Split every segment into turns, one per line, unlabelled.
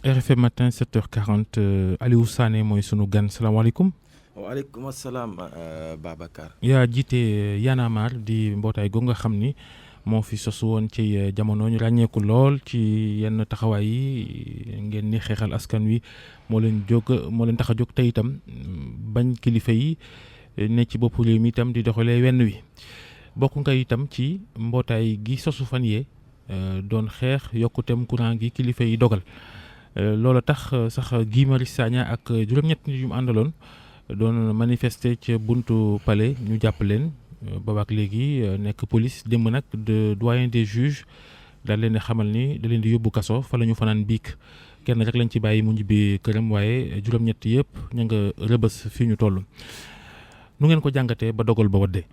RFM matin 7h40 Aliou Sané mooy sunu gan salaamaaleykum.
waaleykum salaam Babacar.
yaa jiite Y'en a marre di mbootaay googu nga xam ni moo fi sosu woon ci jamono ñu ràññeeku lool ci yenn taxawaay yi ngeen ni xeexal askan wi moo leen tax a jóg tey itam bañ kilifa yi ne ci boppu réew mi itam di doxalee wenn wi bokk nga itam ci mbootaay gi sosu fan yee doon xeex yokkuteem courant gi kilifa yi dogal. Loola tax sax Guy Marius Sagna ak juróom-ñett nit yu mu àndaloon doon manifester ca buntu palais ñu jàpp leen boobaak léegi nekk police démb nag de doyen des juges daal leen di xamal ni da leen di yóbbu kaso fa la ñu fanaan biig kenn rek lañ ci bàyyi mu ñibbi këram waaye juróom-ñett yëpp ña nga rëbës fii ñu toll. Nu ngeen ko jàngatee ba dogal ba waddee.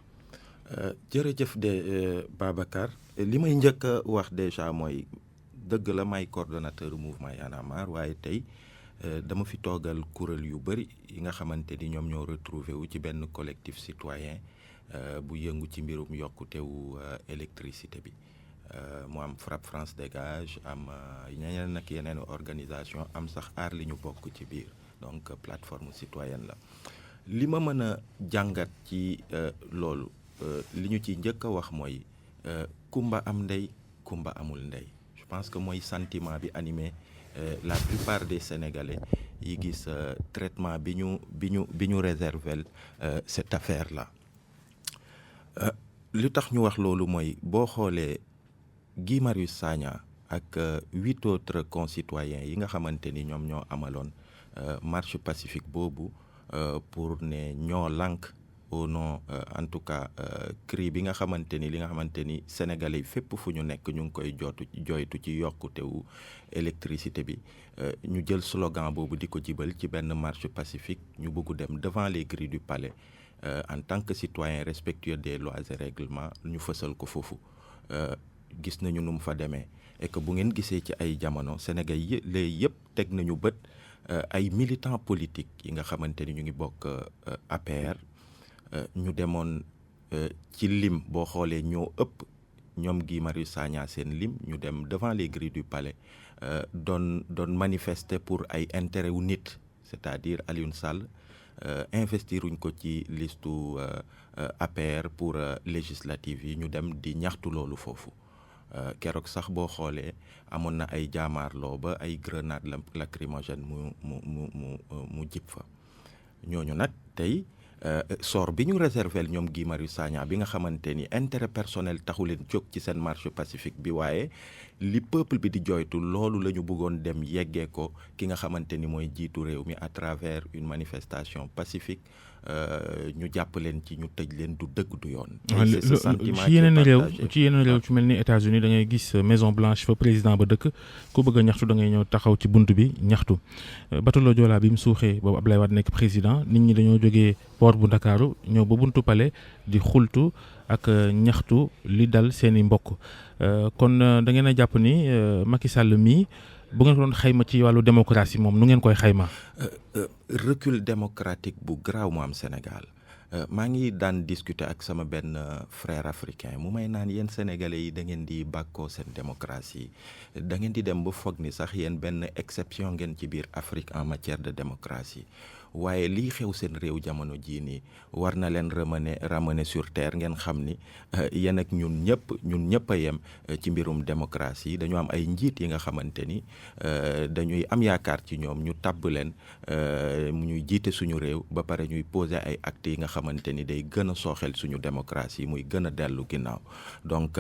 jërëjëf de Babacar li may njëkk a wax déjà mooy. dëgg la may coordonnateur mouvement Y'en a marre waaye tey dama fi toogal kuréel yu bëri yi nga xamante ni ñoom ñoo retrouvé wu ci benn collectif citoyen bu yëngu ci mbirum yokkutewu électricité bi mu am FRAPP France Dégage am ñeneen nag yeneen organisation am sax aar li ñu bokk ci biir donc plateforme citoyenne la li ma mën a jàngat ci loolu li ñu ci njëkk a wax mooy kumba am ndey kumba amul ndey. Je pense que mooy sentiment bi animé la plupart des Sénégalais yi gis traitement bi ñu réservel cette affaire là lu tax ñu wax loolu mooy boo xoolee Guy Marius Sagna ak 8 autres concitoyens yi nga xamante ni ñoom ñoo amaloon marche pacifique boobu pour ne ñoo lànk au nom en tout cas cri bi nga xamante ni li nga xamante ni sénégalais yi fépp fu ñu nekk ñu ngi koy jooytu ci yokkutewu électricité bi ñu jël slogan boobu di ko jibal ci benn marche pacifique ñu bëgg dem devant les grilles du palais en tant que citoyen respectueux des lois et règlements ñu fësal ko foofu gis nañu nu mu fa demee et que bu ngeen gisee ci ay jamono Sénégal yëpp teg nañu bët ay militants politiques yi nga xamante ni ñu ngi bokk APR. ñu demoon ci lim boo xoolee ñoo ëpp ñoom Guy Marius Sagna seen lim ñu dem devant les grilles du palais doon manifester pour ay intérêt wu nit c'est-à-dire Alioune Sall investiruñ ko ci listu APR pour législative yi ñu dem di ñaxtu loolu foofu keroog sax boo xoolee amoon na ay jaamaarloo ba ay grenade lacrymogène mu jib fa ñooñu nag tey sort bi ñu réservel ñoom Guy Marius Sagna bi nga xamante ni intérêt personnel taxu leen jóg ci seen marche pacifique bi waaye li peuple bi di jooytu loolu la ñu bëggoon dem yeggee ko ki nga xamante ni mooy jiitu réew mi à travers une manifestation pacifique ñu jàpp leen ci ñu tëj leen du dëgg du yoon.
ci yeneen réew ci mel ni États-Unis da ngay gis Maison Blanche fa président ba dëkk ku bëgg a ñaxtu da ngay ñëw taxaw ci bunt bi ñaxtu bateau Joola bi mu suuxee boobu Abdoulaye Wade nekk président nit ñi dañoo jógee port bu Ndakaaru ñëw ba buntu palais di xultu ak ñaxtu li dal seeni mbokk kon da ngeen a jàpp ni Macky Sall mii bu ngeen ko doon xayma ci wàllu démocratie moom nu ngeen koy xayma.
recul démocratique bu garaaw mu am Sénégal maa ngi daan discuter ak sama benn frère africain mu may naan yéen sénégalais yi da ngeen di bàkkoo seen démocratie da ngeen di dem ba foog ni sax yéen benn exception ngeen ci biir Afrique en matière de démocratie waaye lii xew seen réew jamono jii nii war na leen ramener sur terre ngeen xam ni yéen ak ñun ñëpp a yem ci mbirum démocratie dañu am ay njiit yi nga xamante ni dañuy am yaakaar ci ñoom ñu tabb leen ñuy jiite suñu réew ba pare ñuy poser ay actes yi nga xamante ni day gën a sooxel suñu démocratie muy gën a dellu ginnaaw donc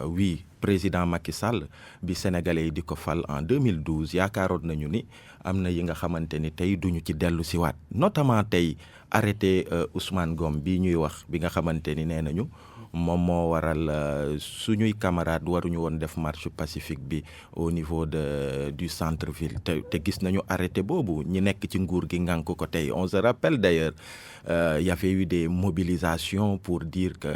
oui président Macky Sall bi sénégalais yi di ko fal en 2012 yaakaaroon nañu ni am na yi nga xamante ni tey duñu ci dellu si waat notamment tey arrêté Ousmane Ngom bi ñuy wax bi nga xamante ni nee nañu moom moo waral suñuy camarades waruñu woon def marche pacifique bi au niveau du centre-ville te gis nañu arrêté boobu ñi nekk ci nguur gi ngànk ko tey on se rappelle d'ailleurs y avait eu des mobilisations pour dire que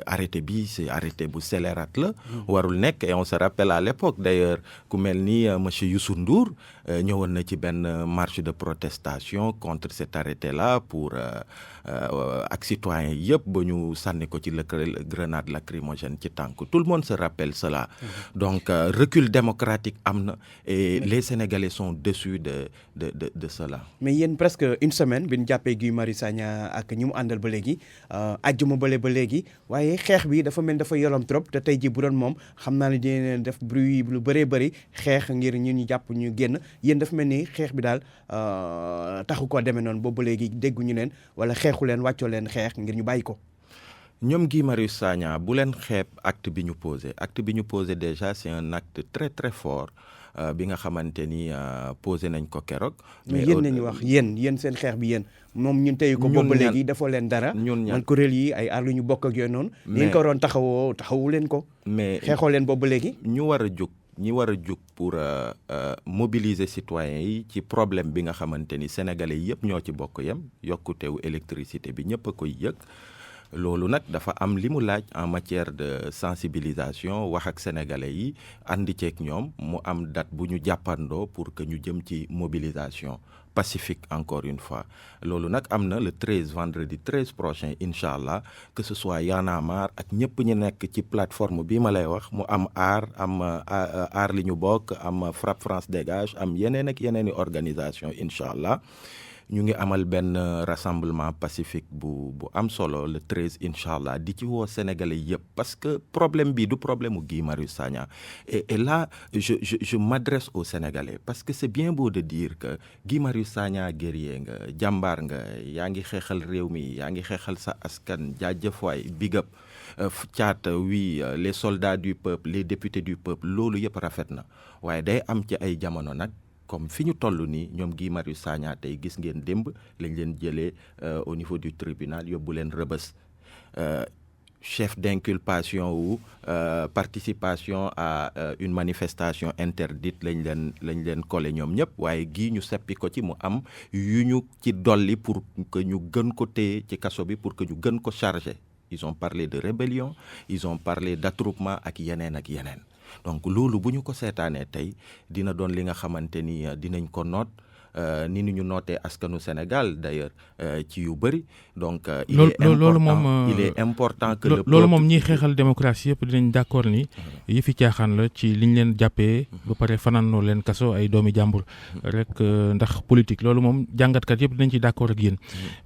arrêté bi c'est arrêté bu scélérate la warul nekk et on se rappelle à l'époque d'ailleurs ku mel ni monsieur Youssou Ndour ñëwoon na ci benn marche de protestation contre cet arrêté là pour ak citoyens yëpp ba ñu sànni ko ci grenade lacrymogène ci tànk tout le monde se rappelle cela. Donc recul démocratique am na et les Sénégalais sont déçus de cela.
mais yéen presque une semaine bi ñu jàppee Guy Marius Sagna ak ñi mu àndal ba léegi àjjuma bële ba léegi waaye xeex bi dafa mel dafa yolom trop te tey ji bu doon moom xam naa ne dina def bruit lu bëree bëri xeex ngir ñun ñu jàpp ñu génn yéen dafa mel ni xeex bi daal taxu koo demee noonu boobu ba léegi dégguñu leen wala xeexu leen wàccoo leen xeex ngir ñu bàyyi ko.
ñoom Guy Marius Sagna bu leen xeeb acte bi ñu posé déjà c'est un acte très très fort bi nga xamante ni posé nañ ko keroog.
mais yéen nañu wax yéen seen xeex bi yéen moom ñun tey ko boobu ba léegi defoo leen dara. man kuréel yi ay aar lu ñu bokk ak yooyu noonu. ngeen ko waroon taxawu leen ko. mais xeexoo leen boobu ba léegi.
ñi war a jóg pour mobiliser citoyens yi ci problème bi nga xamante ni sénégalais yëpp ñoo ci bokk yem yokkutewu électricité bi ñëpp a koy yëg. loolu nag dafa am li mu laaj en matière de sensibilisation wax ak sénégalais yi andi ceeg ñoom mu am date bu ñu jàppandoo pour que ñu jëm ci mobilisation pacifique encore une fois loolu nag am na le 13 vendredi 13 prochain incha allah que ce soit Y'en a marre ak ñëpp ñu nekk ci plateforme bi ma lay wax mu am aar li ñu bokk am FRAPP France Dégage am yeneen ak yeneen i organisation incha allah ñu ngi amal benn rassemblement pacifique bu am solo le 13 incha allah di ci woo sénégalais yëpp parce que problème bi du problème mu Guy Marius Sagna et là je m'adresse aux sénégalais parce que c'est bien beau de dire que Guy Marius Sagna guerrier nga jàmbaar nga yaa ngi xeexal réew mi yaa ngi xeexal sa askan jaajëf waay big up Thiat oui les soldats du peuple les députés du peuple loolu yëpp rafet na waaye day am ci ay jamono nag comme fi ñu toll nii ñoom Guy Marius Sagna tey gis ngeen démb lañ leen jëlee au niveau du tribunal yóbbu leen rëbës chef d'inculpation ou participation à une manifestation interdite lañ leen collé ñoom ñëpp waaye gii ñu seppi ko ci mu am yu ñu ci dolli pour que ñu gën ko téye ci kaso bi pour que ñu gën ko chargé ils ont parlé de rébellion ils ont parlé d'attroupement ak yeneen donc loolu bu ñu ko seetaanee tey dina doon li nga xamante ni dinañ ko noot ni ñu nootee askanu Sénégal d'ailleurs ci yu bëri donc il est important que
loolu moom ñiy xeexal démocratie yëpp dinañ d'accord ni yëfi caaxaan la ci liñ leen jàppee ba pare fanaanoo leen kaso ay doomi jàmbur rek ndax politique loolu moom jàngatkat yëpp dinañ ci d'accord ak yéen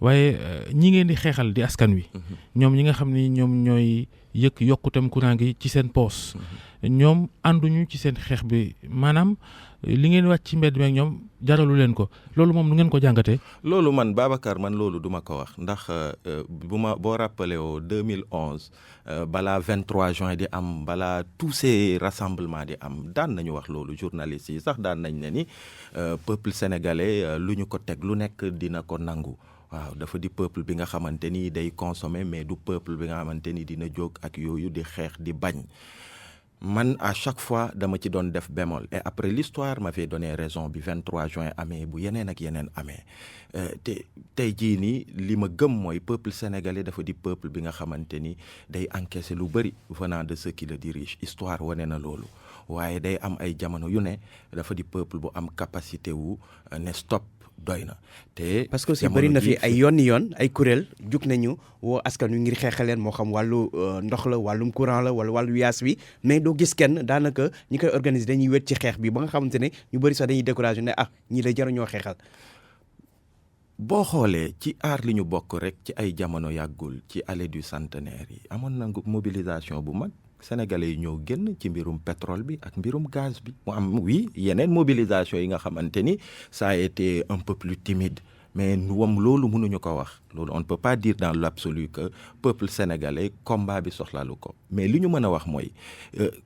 waaye ñi ngeen di xeexal di askan wi ñoom ñi nga xam ni ñoom ñooy yëg yokkutam courant gi ci seen poos ñoom ànduñu ci seen xeex bi maanaam li ngeen wàcc ci mbedd mi ak ñoom jaralu leen ko loolu moom nu ngeen ko jàngatee.
loolu man Babacar man loolu duma ko wax ndax boo rappelé woo 2011 balaa 23 juin di am balaa tous ces rassemblements di am daan nañu wax loolu journalistes yi sax daan nañ ne ni peuple sénégalais lu ñu ko teg lu nekk dina ko nangu. waaw dafa di peuple bi nga xamante ni day consommer mais du peuple bi nga xamante ni dina jóg ak yooyu di xeex di bañ man à chaque fois dama ci doon def bémol et après l'histoire m'avait donné raison bi 23 juin amee bu yeneen ak yeneen amee te tey jii nii li ma gëm mooy peuple sénégalais dafa di peuple bi nga xamante ni day encaisser lu bëri venant de ceux qui le dirigent histoire wane na loolu waaye day am ay jamono yu ne dafa di peuple bu am capacité wu ne stop doy na te
parce que aussi bëri na fi ay yoon ay kuréel jug nañu woo askan wi ngir xeexaleen moo xam wàllu ndox la wàllum courant la wala wàllu yaas wi mais doo gis kenn daanaka ñi koy organiser dañuy wét ci xeex bi ba nga xamante ne ñu bëri sax dañuy découragé ne ñii la jaruñoo xeexal.
boo xoolee ci aar li ñu bokk rek ci ay jamono yàggul ci allée du centenaire yi amoon na mobilisation bu mag. Sénégalais yi ñoo génn ci mbirum pétrole bi ak mbirum gaz bi mu am oui yeneen mobilisation yi nga xamante ni ça a été un peu plus timide mais loolu mënuñu ko wax loolu on ne peut pas dire dans l'absolu que peuple sénégalais combat bi soxlaalu ko mais li ñu mën a wax mooy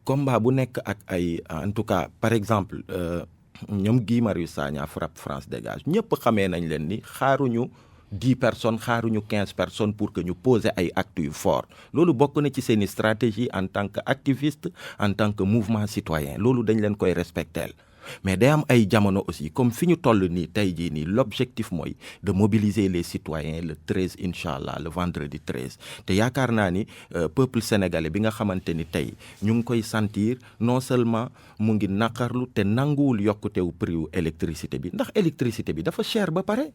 combat bu nekk ak ay en tout cas par exemple ñoom Guy Marius Sagna FRAPP France Dégage ñëpp xamee nañ leen ni xaaruñu 10 personnes xaaruñu 15 personnes pour que ñu poser ay actes yu fort loolu bokk na ci seeni stratégie en tant que activiste en tant que mouvement citoyen loolu dañ leen koy respecter mais day am ay jamono aussi comme fi ñu toll nii tey jii nii l'objectif mooy de mobiliser les citoyens le 13 incha allah le vendredi 13 te yaakaar naa ni peuple sénégalais bi nga xamante ni tey ñu ngi koy sentir non seulement mu ngi naqarlu te nanguwul yokkutewu prix wu électricité bi ndax électricité bi dafa cher ba pare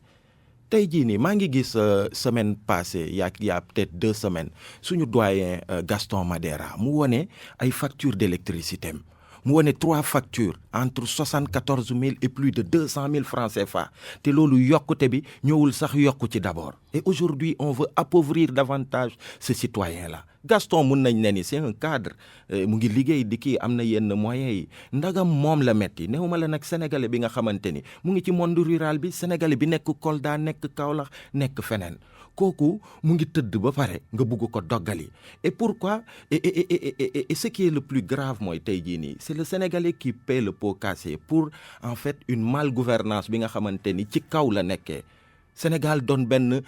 tey jii nii maa ngi gis semaine passée y a peut-être 2 semaines suñu doyen Gaston Madera mu wone ay factures d'électricité mu wone 3 factures entre 74 000 et plus de 200 000 francs CFA te loolu yokkute bi ñëwul sax yokku ci d'abord. Et aujourd'hui on veut appauvrir davantage ce citoyen-là. Gaston mun nañ ne ni c'est un cadre mu ngi liggéey di kii am na yenn moyens yi ndagam moom la metti néewuma la nag sénégalais bi nga xamante ni mu ngi ci monde rural bi sénégalais bi nekk Kolda nekk Kaolack nekk feneen kooku mu ngi tëdd ba pare nga bugg ko doggali. Et pourquoi et ce qui est le plus grave mooy tey jii nii c'est le sénégalais qui paie le pot cassé pour en fait une malgouvernance bi nga xamante ni ci kaw la nekkee. Sénégal doon benn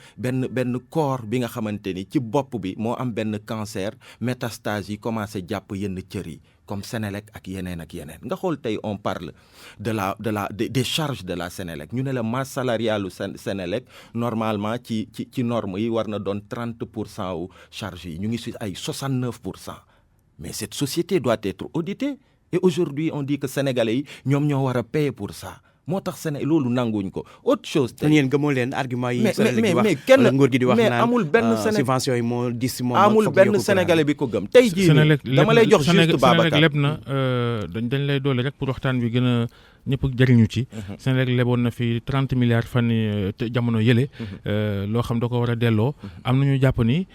corps bi nga xamante ni ci bopp bi moo am benn cancer métastase yi commencé jàpp yenn cër yi comme Sénélec ak yeneen nga xool tey on parle des charges de la Sénélec ñu ne la masse salariale u Sénélec normalement ci norme yi war na doon 30% wu charges yi ñu ngi si ay 69%. Mais cette société doit être auditée et aujourd'hui on dit que sénégalais yi ñoom ñoo war a payer pour ça. moo tax loolu nanguñ ko autre chose.
te yéen gëmoo leen argument yi.
mais kenn
nguur gi di wax naan
amul benn
subvention yi moo dis moom
amul benn sénégalais bi ko gëm. tey jii dama lay jox juste Babacar
Sénélec leb na dañ lay doole rek pour waxtaan bi gën a ñëpp jëriñu ci. Sénélec leboon na fi 30 milliards fan jamono yële. loo xam da ko war a delloo. am na ñu jàpp ni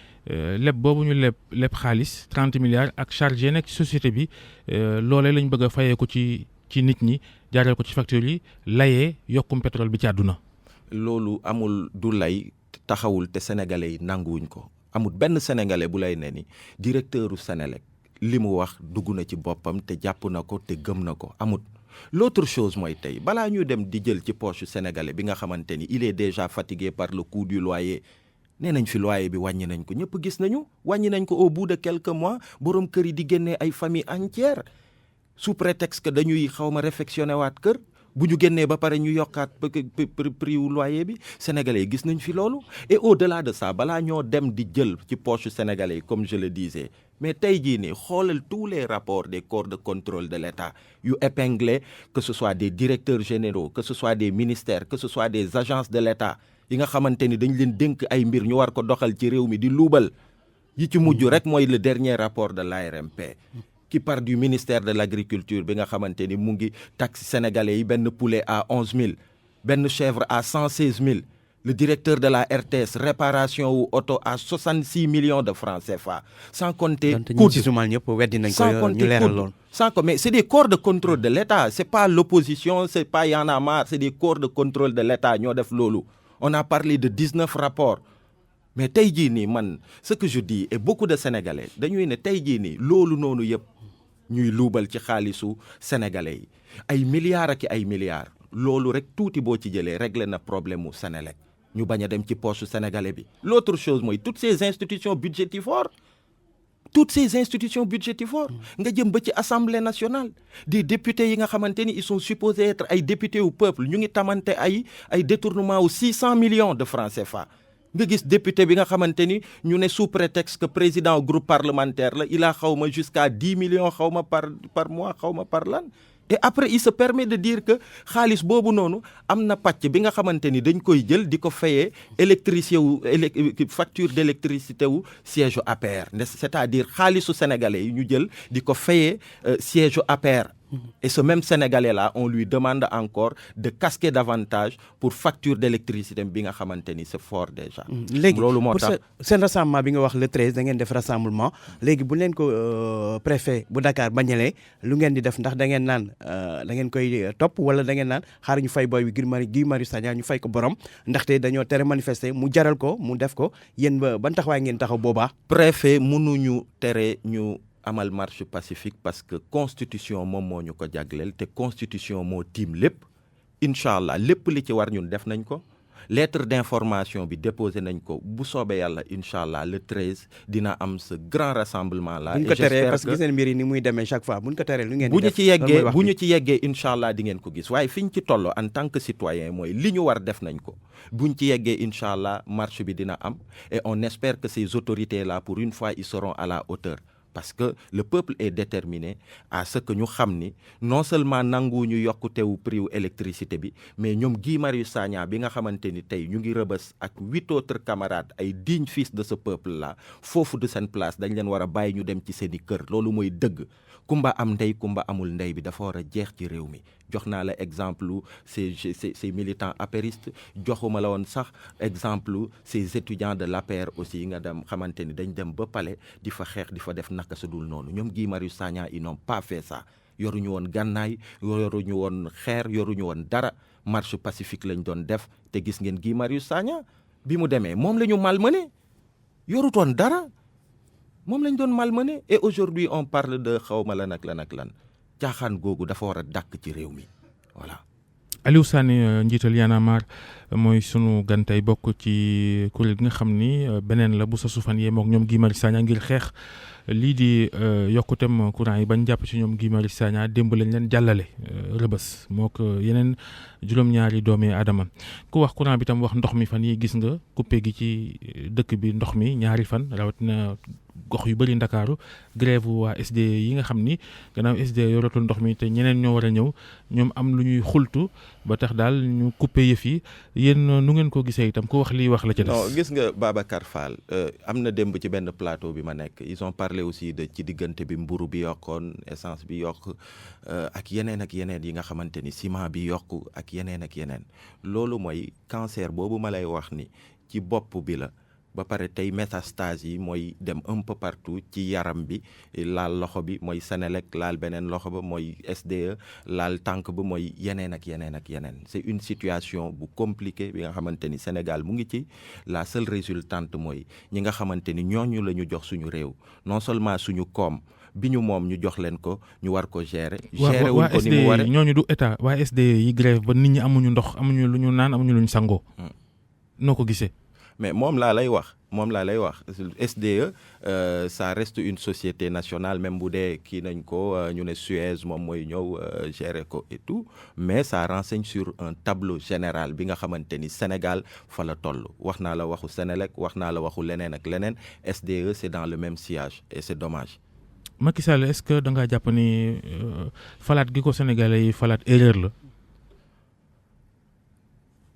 leb boobu ñu leb xaalis 30 milliards ak chargé nekk ci société bi loolee lañ bëgg a fayee ko ci nit ñi jaaree ko ci facture yi layee yokkum pétrole bi ci àdduna.
loolu amul du lay taxawul te sénégalais yi nanguwuñ ko amul benn sénégalais bu lay ne ni directeuru Sénélec li mu wax dugg na ci boppam te jàpp na ko te gëm na ko amut. L'autre chose mooy tey balaa ñu dem di jël ci poche sénégalais bi nga xamante ni il est déjà fatigué par le coût du loyer nee nañ fi loyer bi wàññi nañ ko ñëpp gis nañu wàññi nañ ko au bout de quelques mois borom kër yi di génnee ay famille entière sous prétexte que dañuy xawma réfectionné waat kër bu ñu génnee ba pare ñu yokkaat prix wu loyer bi sénégalais yi gis nañ fi loolu. Et au-delà de ça balaa ñoo dem di jël ci poche sénégalais yi comme je le disais mais tey jii nii xoolal tous les rapports des corps de contrôle de l'État yu épinglé que ce soit des directeurs généraux que ce soit des ministères que ce soit des agences de l'État yi nga xamante ni dañ leen dénk ay mbir ñu war ko doxal ci réew mi di luubal yi ci mujj rek mooy le dernier rapport de l'ARMP qui part du ministère de l'agriculture bi nga xamante ni mu ngi taxe sénégalais yi benn poulet à 11 000 benn chèvre à 116 000 le directeur de la RTS réparation wu oto à 66 millions de francs CFA sans compter mais c'est des corps de contrôle de l'État c'est pas l'opposition c'est pas Y en a marre c'est des corps de contrôle de l'État ñoo def loolu. On a parlé de 19 rapports mais tey jii nii man ce que je dis et beaucoup de sénégalais dañuy ne tey jii nii loolu noonu yëpp ñuy luubal ci xaalisu sénégalais yi ay milliards ak ay milliards loolu rek tuuti boo ci jëlee régler na problème mu Sénélec ñu bañ a dem ci poche sénégalais bi. L'autre chose mooy toutes ces institutions budgétivores nga jëm ba ci assemblée nationale des députés yi nga xamante ni ils sont supposés être ay députés au peuple ñu ngi tamante ay détournement wu 600 millions de francs CFA. nga gis député bi nga xamante ni ñu ne sous prétexte que président groupe parlementaire la il a xawma jusqu'à 10 millions xawma par mois xawma par lan. Et après il se permet de dire que xaalis boobu noonu am na pàcc bi nga xamante ni dañ koy jël di ko fayee facture d'électricité wu siège APR c'est-à-dire xaalisu sénégalais yi ñu jël di ko fayee siège APR. Et ce même sénégalais-là on lui demande encore de casquer davantage pour facture d'électricité bi nga xamante ni c'est fort déjà.
léegi
loolu moo
pour
tax
seen rassemblement bi nga wax le 13 da ngeen def rassemblement léegi bu leen ko préfet bu Dakar bañalee lu ngeen di def ndax da ngeen naan da ngeen koy topp wala da ngeen naan xaar ñu fay boy bi Guy Marius Sagna ñu fay ko borom ndaxte dañoo tere manifester mu jaral ko mu def ko yéen ba ban taxawaay ngeen taxaw boobaa.
préfet mënuñu tere ñu amal marche pacifique parce que constitution moom moo ñu ko jagleel te constitution moo tiim lépp incha allah lépp li ci war ñun def nañ ko lettre d'information bi déposé nañ ko bu soobee yàlla incha allah le 13 dina am ce grand rassemblement là.
buñ ko teree parce que gis ngeen mbir yi ni muy demee chaque fois buñ ko teree lu ngeen di def
bu ñu ci yeggee incha allah di ngeen ko gis waaye fi ñu ci toll en tant que citoyen mooy li ñu war def nañ ko buñ ci yeggee incha allah marche bi dina am et on espère que ces autorités là pour une fois ils seront à la hauteur. parce que le peuple est déterminé à ce que ñu xam ni non seulement nangu ñu yokkutewu prix wu électricité bi mais ñoom Guy Marius Sagna bi nga xamante ni tey ñu ngi Rebeuss ak 8 autres camarades ay dignes fils de ce peuple là foofu de seen place dañ leen war a bàyyi ñu dem ci seeni kër loolu mooy dëgg kumba am ndey kumba amul ndey bi dafa war a jeex ci réew mi jox naa la exemple ces militants apéristes joxuma la woon sax exemple ces étudiants de l'APR aussi yi nga dem xamante ni dañ dem ba palais di fa xeex di fa def naka su dul noonu ñoom Guy Marius Sagna ils n'ont pas fait ça yoruñu woon gànnaay yoruñu woon xeer yoruñu woon dara marche pacifique lañ doon def te gis ngeen Guy Marius Sagna bi mu demee moom la ñu malmené yorutoon dara moom lañ doon malmené et aujourd'hui on parle de xawma lan ak lan ak lan caaxaan googu dafa war a dàkk ci réew mi voilà.
Aliou Sané njiital Y'en a marre mooy sunu gantay bokk ci kuréel gi nga xam ni beneen la bu sa sufan yee mook ñoom Guy Marius Sagna ngir xeex lii di yokkutem courant yi bañ jàpp ci ñoom Guy Marius Sagna démb lañ leen jàllale Rebeuss mook yeneen juróom-ñaari doomi aadama ku wax courant bi tam wax ndox mi fan yi gis nga coupé gi ci dëkk bi ndox mi ñaari fan rawatina gox yu bëri Ndakaaru grève waa SDE yi nga xam ni gannaaw SDE yoratul ndox mi te ñeneen ñoo war a ñëw ñoom am lu ñuy xultu ba tax daal ñu coupé yëf yi yéen nu ngeen ko gisee itam ku wax lii wax la ca des.
non gis nga Babacar Fall am na démb ci benn plateau bi ma nekk ils ont parlé aussi de ci diggante bi mburu bi yokkoon essence bi yokk ak yeneen yi nga xamante ni ciment bi yokk ak yeneen loolu mooy cancer boobu ma lay wax ni ci bopp bi la. ba pare tey métastase yi mooy dem un peu partout ci yaram bi laal loxo bi mooy Senelec laal beneen loxo ba mooy SDE laal tànk ba mooy yeneen ak yeneen c'est une situation bu compliquée bi nga xamante ni Sénégal mu ngi ci la seule résultante mooy ñi nga xamante ni ñooñu la ñu jox suñu réew non seulement suñu koom bi ñu moom ñu jox leen ko ñu war ko gérer. gérer wuñ ko ni mu waree
ñooñu du état waa SDE yi grève ba nit ñi amuñu ndox amuñu lu ñu naan amuñu lu ñu sangoo. noo ko gisee.
mais moom laa lay wax SDE ça reste une société nationale même bu dee kii nañ ko ñu ne Suez moom mooy ñëw gérer ko et tout mais ça renseigne sur un tableau général bi nga xamante ni Sénégal fa la toll wax naa la waxu Senelec wax naa la waxu leneen ak leneen SDE c'est dans le même sillage et c'est dommage.
Macky Sall est-ce que da ngaa jàpp ni falaat gi ko Sénégalais yi falaat erreur la.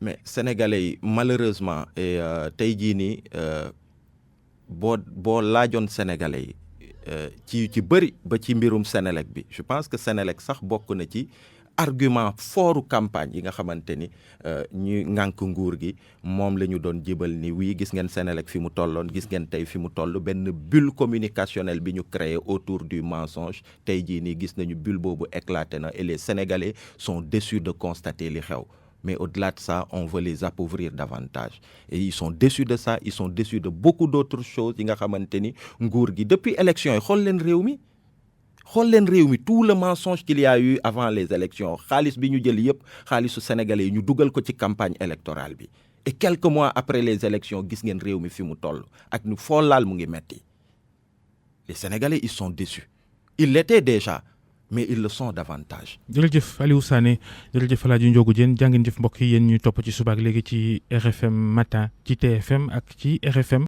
mais Sénégalais yi malheureusement tey jii nii boo laajoon Sénégalais yi ci bëri ba ci mbirum Senelec bi je pense que Senelec sax bokk na ci argument fortu campagne yi nga xamante ni ñu ŋànk nguur gi moom la ñu doon jibal ni wii gis ngeen Senelec fi mu tolloon gis ngeen tey fi mu toll benn bulle communicationnelle bi ñu créé autour du mensonge tey jii nii gis nañu bulle boobu éclaté na et les Sénégalais sont déçus de constater li xew. Mais au-delà de ça, on veut les appauvrir davantage. Et ils sont déçus de ça, ils sont déçus de beaucoup d'autres choses. Yi nga xamante ni nguur gi depuis élection yi xool leen réew mi tout le mensonge qu'il y a eu avant les élections xaalis bi ñu jël yëpp xaalisu sénégalais yi ñu dugal ko ci campagne électorale bi. Et quelques mois après les élections gis ngeen réew mi fi mu toll ak nu foo laal mu ngi metti. Les Sénégalais ils sont déçus. Ils l'étaient déjà. Mais ils le sont davantage.
jërëjëf Aliou Sané jërëjëf El Hadj Ndiogou Diène jàngeen jëf mbokk yi yéen ñu topp ci subaak léegi ci RFM matin ci TFM ak ci RFM.